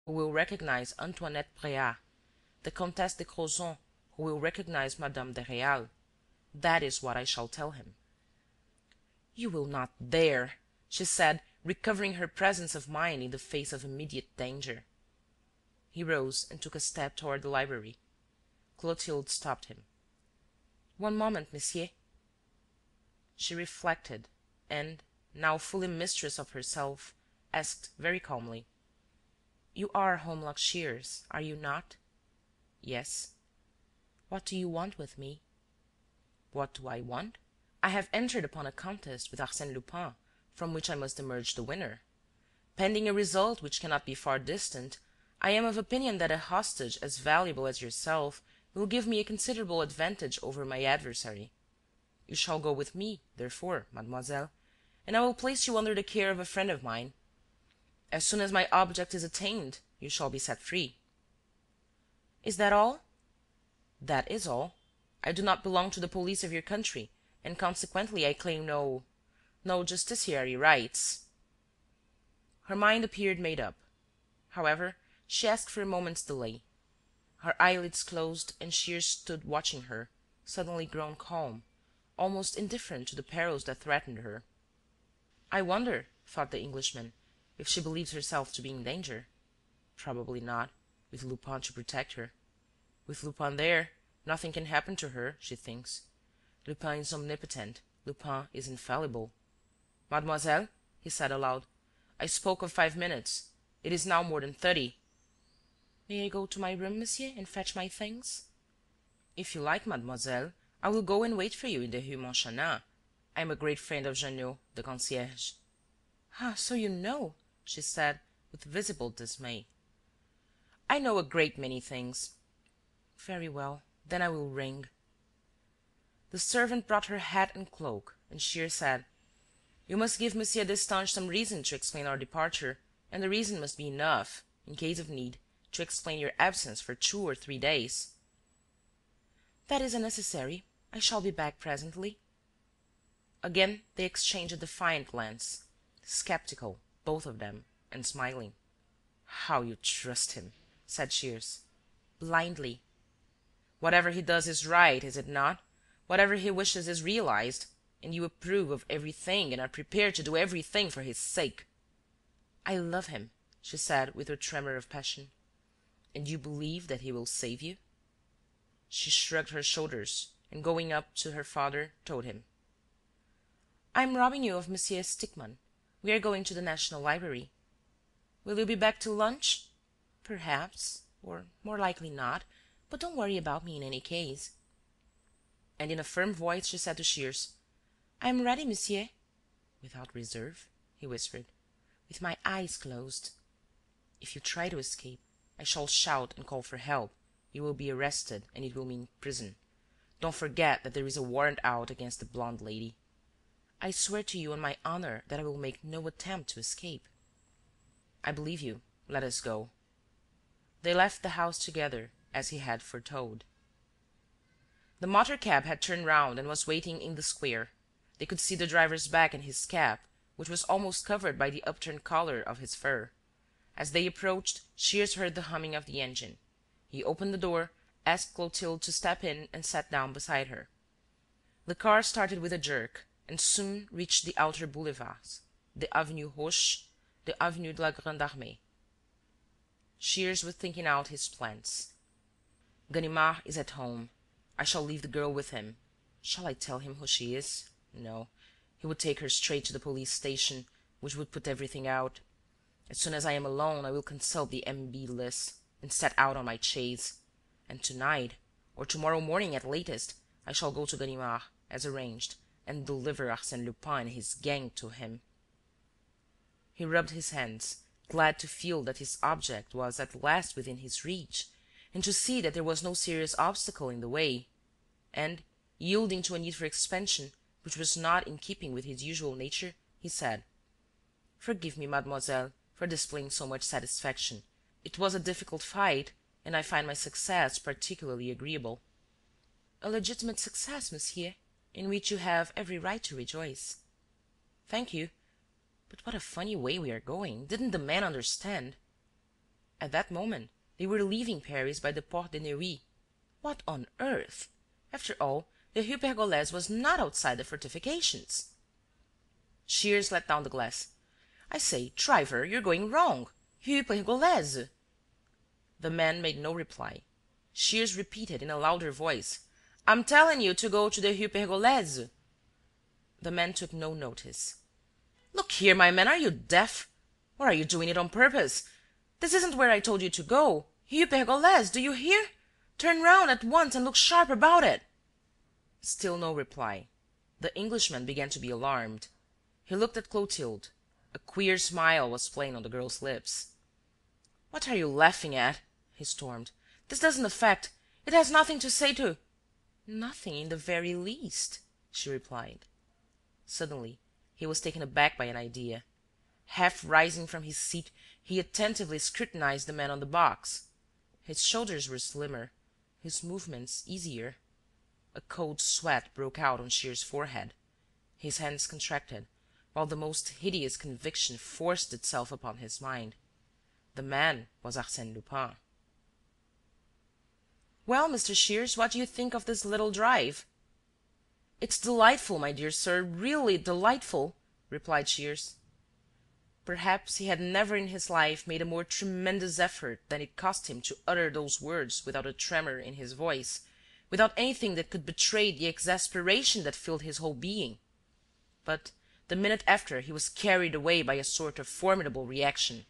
who will recognize Antoinette Bréhat, the Comtesse de Crozon, who will recognize Madame de Réal. That is what I shall tell him." "You will not dare!" she said, recovering her presence of mind in the face of immediate danger. He rose and took a step toward the library. Clotilde stopped him. "One moment, monsieur." She reflected and, now fully mistress of herself, asked very calmly: "You are Holmlock Shears, are you not?" "Yes." "What do you want with me?" "What do I want? I have entered upon a contest with Arsène Lupin, from which I must emerge the winner. Pending a result which cannot be far distant, I am of opinion that a hostage as valuable as yourself will give me a considerable advantage over my adversary. You shall go with me, therefore, mademoiselle, and I will place you under the care of a friend of mine. As soon as my object is attained, you shall be set free." "Is that all?" "That is all. I do not belong to the police of your country, and consequently I claim no justiciary rights." Her mind appeared made up. However, she asked for a moment's delay. Her eyelids closed and Shears stood watching her, suddenly grown calm, almost indifferent to the perils that threatened her. "I wonder," thought the Englishman, "if she believes herself to be in danger? Probably not, with Lupin to protect her. With Lupin there, nothing can happen to her, she thinks. Lupin is omnipotent, Lupin is infallible. Mademoiselle," he said aloud, "I spoke of 5 minutes. It is now more than 30. "May I go to my room, monsieur, and fetch my things?" "If you like, mademoiselle, I will go and wait for you in the Rue Montchanin. I am a great friend of Janot, the concierge." "Ah, so you know!" she said, with visible dismay. "I know a great many things." "Very well, then I will ring." The servant brought her hat and cloak, and Shears said: "You must give Monsieur Destange some reason to explain our departure, and the reason must be enough, in case of need, to explain your absence for 2 or 3 days." "That is unnecessary. I shall be back presently." Again they exchanged a defiant glance, skeptical, both of them, and smiling. "How you trust him!" said Shears. "Blindly." "Whatever he does is right, is it not? Whatever he wishes is realized, and you approve of everything and are prepared to do everything for his sake." "I love him," she said, with a tremor of passion. "And you believe that he will save you?" She shrugged her shoulders and, going up to her father, told him: "I am robbing you of Monsieur Stickmann. We are going to the National Library." "Will you be back to lunch?" "Perhaps, or more likely not, but don't worry about me in any case." And in a firm voice she said to Shears: "I am ready, monsieur." "Without reserve?" he whispered. "With my eyes closed." "If you try to escape, I shall shout and call for help. You will be arrested and it will mean prison. Don't forget that there is a warrant out against the blonde lady." "I swear to you on my honor that I will make no attempt to escape." "I believe you. Let us go." They left the house together, as he had foretold. The motor cab had turned round and was waiting in the square. They could see the driver's back and his cap, which was almost covered by the upturned collar of his fur. As they approached, Shears heard the humming of the engine. He opened the door, asked Clotilde to step in and sat down beside her. The car started with a jerk and soon reached the outer boulevards, the Avenue Roche, the Avenue de la Grande Armée. Shears was thinking out his plans. "Ganimard is at home. I shall leave the girl with him. Shall I tell him who she is? No. He would take her straight to the police station, which would put everything out. As soon as I am alone, I will consult the MB list and set out on my chase. And tonight, or tomorrow morning at latest, I shall go to Ganimard, as arranged, and deliver Arsène Lupin and his gang to him." He rubbed his hands, glad to feel that his object was at last within his reach, and to see that there was no serious obstacle in the way. And, yielding to a need for expansion which was not in keeping with his usual nature, he said: "Forgive me, mademoiselle, for displaying so much satisfaction. It was a difficult fight, and I find my success particularly agreeable." "A legitimate success, monsieur, in which you have every right to rejoice." "Thank you. But what a funny way we are going! Didn't the man understand?" At that moment, they were leaving Paris by the Porte de Neuilly. What on earth? After all, the Rue Pergolese was not outside the fortifications. Shears let down the glass. "I say, driver, you're going wrong. Rue Pergolese." The man made no reply. Shears repeated in a louder voice, "I'm telling you to go to the Rue Pergolese." The man took no notice. "Look here, my man, are you deaf? Or are you doing it on purpose? This isn't where I told you to go. Rue Pergolese, do you hear? Turn round at once and look sharp about it." Still no reply. The Englishman began to be alarmed. He looked at Clotilde. A queer smile was playing on the girl's lips. "What are you laughing at?" he stormed. "This doesn't affect... It has nothing to say to—" "Nothing in the very least," she replied. Suddenly, he was taken aback by an idea. Half rising from his seat, he attentively scrutinized the man on the box. His shoulders were slimmer, his movements easier. A cold sweat broke out on Shears's forehead. His hands contracted, while the most hideous conviction forced itself upon his mind. The man was Arsène Lupin. "Well, Mr. Shears, what do you think of this little drive?" "It's delightful, my dear sir, really delightful," replied Shears. Perhaps he had never in his life made a more tremendous effort than it cost him to utter those words without a tremor in his voice, without anything that could betray the exasperation that filled his whole being. But the minute after he was carried away by a sort of formidable reaction,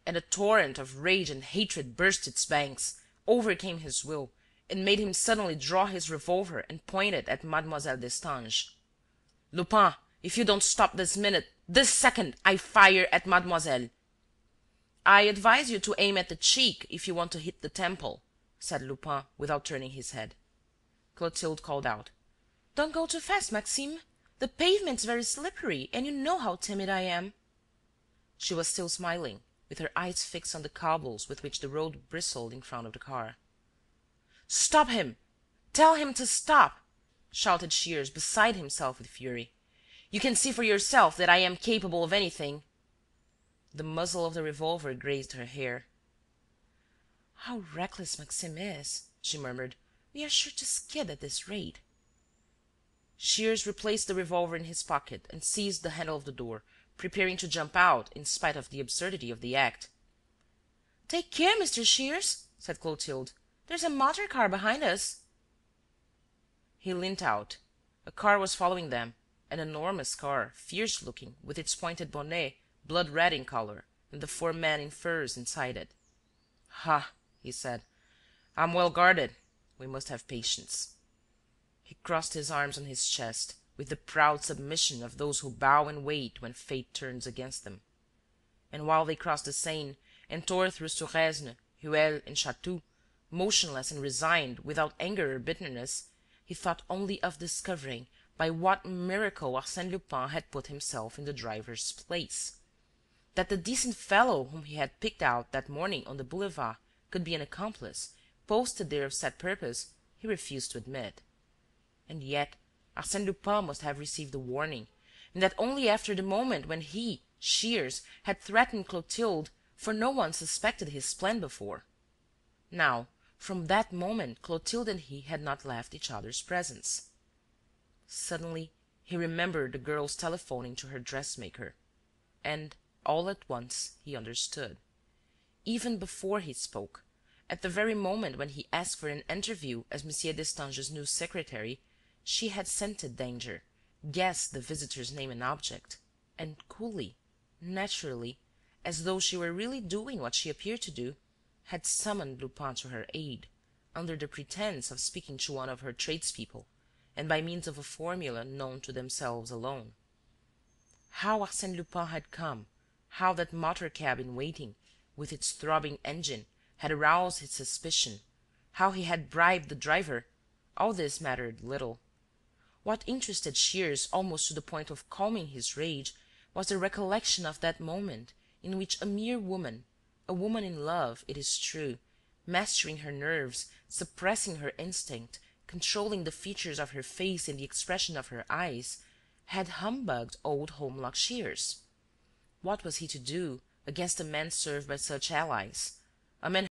and a torrent of rage and hatred burst its banks, overcame his will, and made him suddenly draw his revolver and point it at Mademoiselle Destange. "Lupin, if you don't stop this minute, this second, I fire at Mademoiselle." "I advise you to aim at the cheek if you want to hit the temple," said Lupin, without turning his head. Clotilde called out, "Don't go too fast, Maxime. The pavement's very slippery, and you know how timid I am." She was still smiling, with her eyes fixed on the cobbles with which the road bristled in front of the car. "Stop him! Tell him to stop!" shouted Shears, beside himself with fury. "You can see for yourself that I am capable of anything." The muzzle of the revolver grazed her hair. "How reckless Maxime is!" she murmured. "We are sure to skid at this rate." Shears replaced the revolver in his pocket and seized the handle of the door, preparing to jump out in spite of the absurdity of the act. "Take care, Mr. Shears," said Clotilde. "There's a motor car behind us." He leant out. A car was following them, an enormous car, fierce-looking, with its pointed bonnet, blood-red in color, and the four men in furs inside it. "Ha!" he said. "I'm well guarded. We must have patience." He crossed his arms on his chest, with the proud submission of those who bow and wait when fate turns against them. And while they crossed the Seine and tore through Suresnes, Rueil and Chatou, motionless and resigned, without anger or bitterness, he thought only of discovering by what miracle Arsène Lupin had put himself in the driver's place. That the decent fellow whom he had picked out that morning on the boulevard could be an accomplice, posted there of set purpose, he refused to admit. And yet Arsène Lupin must have received a warning, and that only after the moment when he, Shears, had threatened Clotilde, for no one suspected his plan before. Now, from that moment, Clotilde and he had not left each other's presence. Suddenly, he remembered the girl's telephoning to her dressmaker. And, all at once, he understood. Even before he spoke, at the very moment when he asked for an interview as M. Destange's new secretary, she had scented danger, guessed the visitor's name and object, and coolly, naturally, as though she were really doing what she appeared to do, had summoned Lupin to her aid, under the pretence of speaking to one of her tradespeople, and by means of a formula known to themselves alone. How Arsène Lupin had come, how that motor-cab in waiting, with its throbbing engine, had aroused his suspicion, how he had bribed the driver, all this mattered little. What interested Shears almost to the point of calming his rage was the recollection of that moment in which a mere woman, a woman in love, it is true, mastering her nerves, suppressing her instinct, controlling the features of her face and the expression of her eyes, had humbugged old Holmlock Shears. What was he to do against a man served by such allies? A man